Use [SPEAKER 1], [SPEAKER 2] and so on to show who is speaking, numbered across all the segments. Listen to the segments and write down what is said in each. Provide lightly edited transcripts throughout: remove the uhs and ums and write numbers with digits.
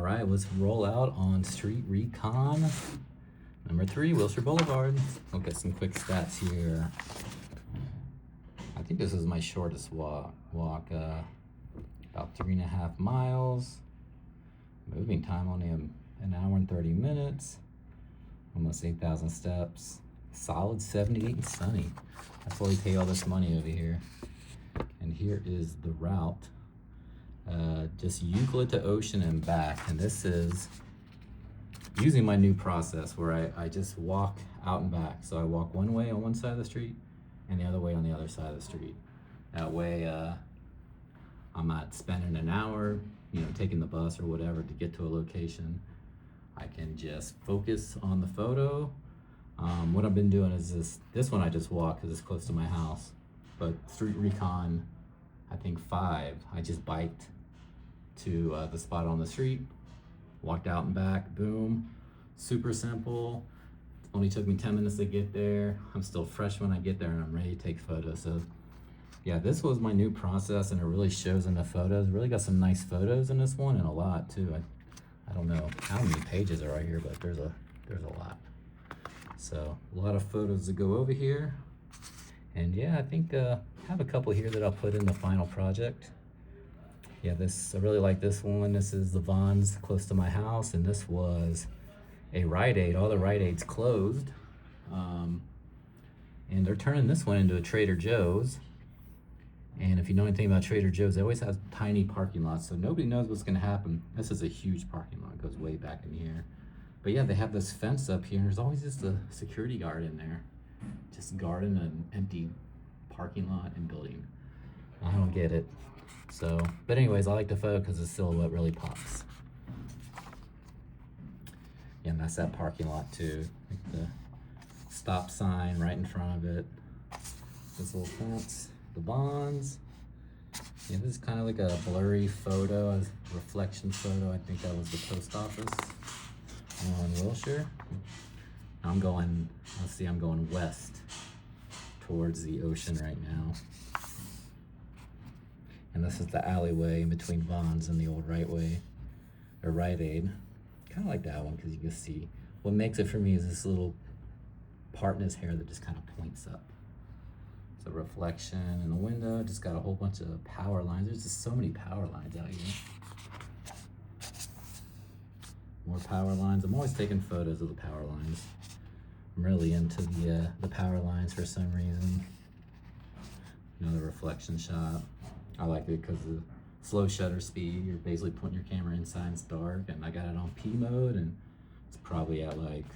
[SPEAKER 1] All right, let's roll out on Street Recon number 3, Wilshire Boulevard. Look at some quick stats here. I think this is my shortest walk, about 3.5 miles. Moving time only an hour and 30 minutes. Almost 8,000 steps. Solid 78 and sunny. That's why we pay all this money over here. And here is the route. Just Euclid to Ocean and back. And this is using my new process where I just walk out and back. So I walk one way on one side of the street and the other way on the other side of the street. That way I'm not spending an hour, taking the bus or whatever to get to a location. I can just focus on the photo. What I've been doing is this one I just walk because it's close to my house. But Street Recon, I think 5, I just biked to the spot on the street, walked out and back, boom. Super simple. Only took me 10 minutes to get there. I'm still fresh when I get there and I'm ready to take photos. So yeah, this was my new process and it really shows in the photos. Really got some nice photos in this one and a lot too. I don't know how many pages are right here, but there's a lot. So a lot of photos to go over here. And yeah, I think I have a couple here that I'll put in the final project. Yeah, I really like this one. This is the Vons close to my house, and this was a Rite Aid. All the Rite Aids closed. And they're turning this one into a Trader Joe's. And if you know anything about Trader Joe's, they always have tiny parking lots, so nobody knows what's gonna happen. This is a huge parking lot, it goes way back in here. But yeah, they have this fence up here, and there's always just a security guard in there, just guarding an empty parking lot and building. I don't get it. So, but anyways, I like the photo because the silhouette really pops. Yeah, and that's that parking lot too. Like the stop sign right in front of it. This little fence. The bonds. Yeah, this is kind of like a blurry photo, a reflection photo. I think that was the post office on Wilshire. I'm going west towards the ocean right now. And this is the alleyway in between Vons and the old Rite Aid. Kind of like that one because you can see. What makes it for me is this little part in his hair that just kind of points up. It's a reflection in the window. Just got a whole bunch of power lines. There's just so many power lines out here. More power lines. I'm always taking photos of the power lines. I'm really into the power lines for some reason. The reflection shot. I like it because of the slow shutter speed. You're basically putting your camera inside and it's dark, and I got it on P mode, and it's probably at like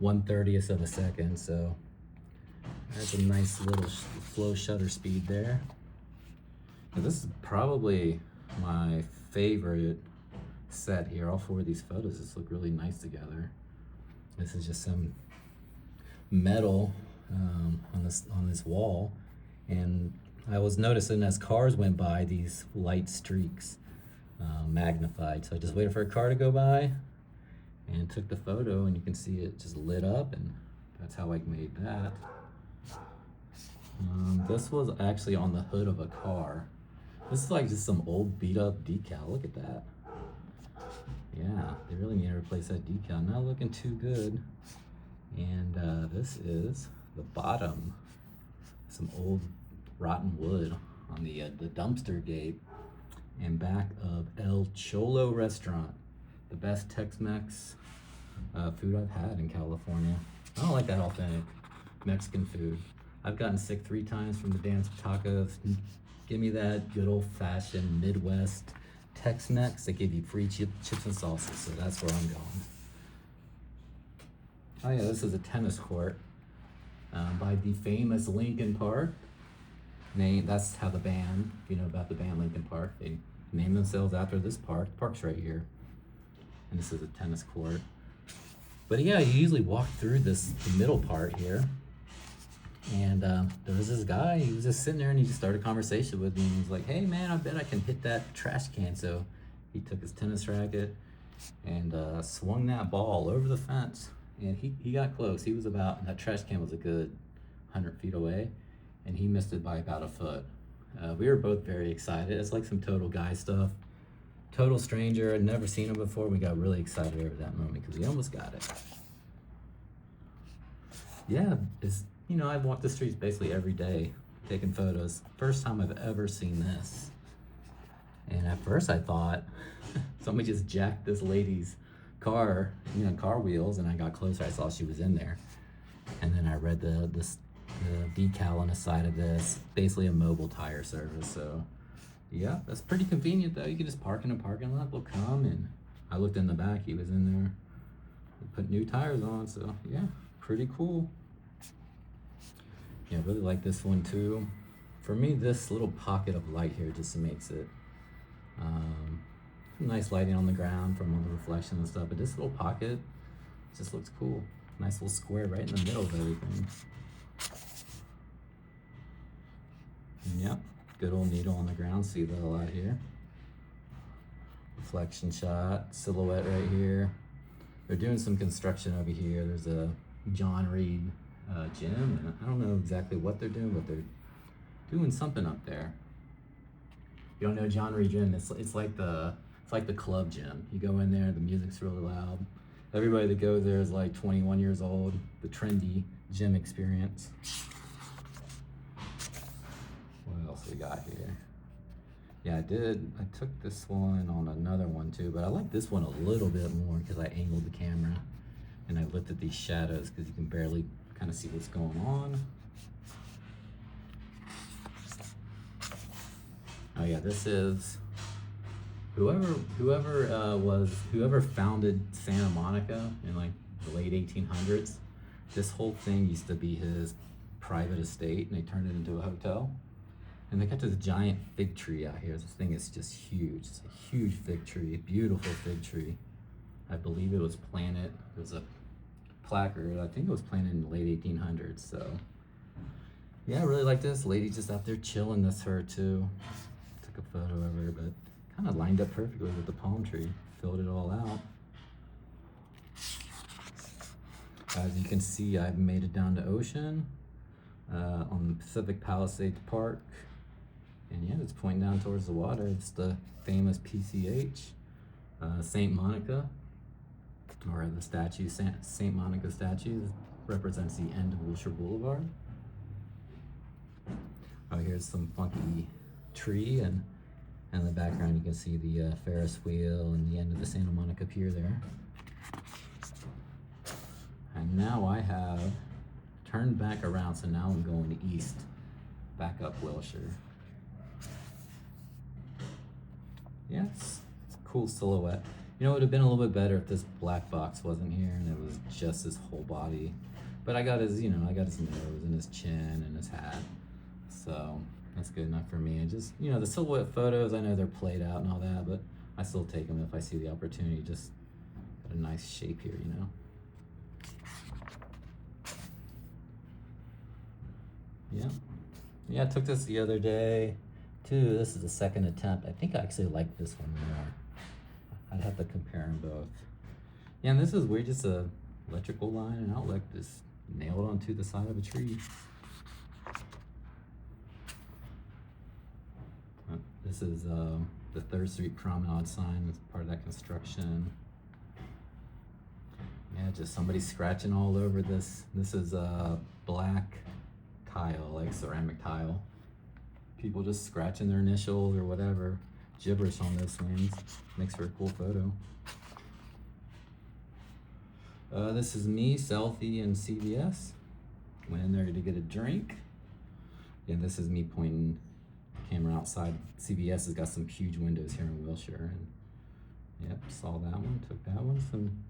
[SPEAKER 1] 1/30th of a second, so that's a nice little slow shutter speed there. Now, this is probably my favorite set here. All 4 of these photos just look really nice together. This is just some metal on this wall, and I was noticing as cars went by, these light streaks magnified. So I just waited for a car to go by and took the photo, and you can see it just lit up, and that's how I made that. This was actually on the hood of a car. This is like just some old beat up decal. Look at that. Yeah, they really need to replace that decal. Not looking too good. And this is the bottom. Some old rotten wood on the dumpster gate and back of El Cholo restaurant. The best Tex-Mex food I've had in California. I don't like that authentic Mexican food. I've gotten sick 3 times from the damn tacos. Give me that good old-fashioned Midwest Tex-Mex that give you free chips and salsa, so that's where I'm going. Oh yeah, this is a tennis court by the famous Linkin Park. That's how the band, if you know about the band Linkin Park, they named themselves after this park. The park's right here. And this is a tennis court. But yeah, you usually walk through the middle part here. And there was this guy, he was just sitting there and he just started a conversation with me. And he was like, hey man, I bet I can hit that trash can. So he took his tennis racket and swung that ball over the fence. And he got close. He was that trash can was a good 100 feet away. And he missed it by about a foot. We were both very excited. It's like some total guy stuff. Total stranger. I'd never seen him before. We got really excited over that moment because we almost got it. Yeah, it's, you know, I walk the streets basically every day taking photos. First time I've ever seen this. And at first I thought somebody just jacked this lady's car, you know, car wheels, and I got closer, I saw she was in there. And then I read the decal on the side of this, basically a mobile tire service. So yeah, that's pretty convenient though. You can just park in a parking lot, they'll come, and I looked in the back, he was in there. Put new tires on, so yeah, pretty cool. Yeah, I really like this one too. For me, this little pocket of light here just makes it nice lighting on the ground from all the reflection and stuff, but this little pocket just looks cool. Nice little square right in the middle of everything. And yep, good old needle on the ground, see that a lot here. Reflection shot, silhouette right here. They're doing some construction over here. There's a John Reed gym, and I don't know exactly what they're doing, but they're doing something up there. You don't know John Reed gym? It's like the club gym. You go in there, the music's really loud. Everybody that goes there is like 21 years old. The trendy gym experience. What else we got here? Yeah, I took this one on another one too, but I like this one a little bit more because I angled the camera and I looked at these shadows because you can barely kind of see what's going on. Oh yeah, this is whoever founded Santa Monica in like the late 1800s. This whole thing used to be his private estate, and they turned it into a hotel. And they got this giant fig tree out here. This thing is just huge. It's a huge fig tree, beautiful fig tree. I believe it was planted. It was a placard. I think it was planted in the late 1800s. So yeah, I really like this. Lady just out there chilling. That's her too. Took a photo of her, but kind of lined up perfectly with the palm tree. Filled it all out. As you can see, I've made it down to Ocean on Pacific Palisades Park. And yeah, it's pointing down towards the water. It's the famous PCH, St. Monica, or the statue, St. Monica statue represents the end of Wilshire Boulevard. Oh, here's some funky tree, and in the background you can see the Ferris wheel and the end of the Santa Monica Pier there. And now I have turned back around, so now I'm going east, back up Wilshire. Yeah, it's a cool silhouette. You know, it would have been a little bit better if this black box wasn't here and it was just his whole body. But I got his, you know, I got his nose and his chin and his hat. So that's good enough for me. And just, you know, the silhouette photos, I know they're played out and all that, but I still take them if I see the opportunity. Just got a nice shape here, you know. Yeah. Yeah, I took this the other day too. This is the second attempt. I think I actually like this one more. I'd have to compare them both. Yeah, and this is weird, just a electrical line and outlet just nailed onto the side of a tree. This is the 3rd Street Promenade sign. That's part of that construction. Yeah, just somebody scratching all over this. This is black tile, like ceramic tile. People just scratching their initials or whatever. Gibberish on those swings. Makes for a cool photo. This is me, selfie, and CVS. Went in there to get a drink. And this is me pointing the camera outside. CVS has got some huge windows here in Wilshire. And yep, saw that one, took that one. Some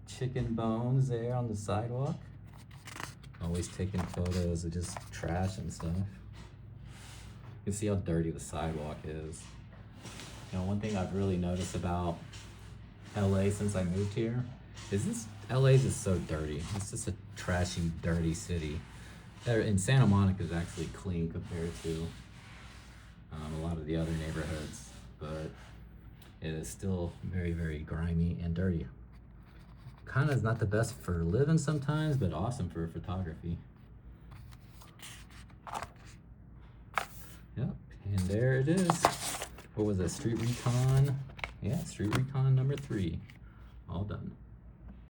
[SPEAKER 1] chicken bones there on the sidewalk. Always taking photos of just trash and stuff. You can see how dirty the sidewalk is. You know, one thing I've really noticed about LA since I moved here is this LA is just so dirty. It's just a trashy, dirty city. And Santa Monica is actually clean compared to a lot of the other neighborhoods, but it is still very, very grimy and dirty. Kind of is not the best for living sometimes, but awesome for photography. Yep, and there it is. What was that, Street Recon? Yeah, Street Recon number 3. All done.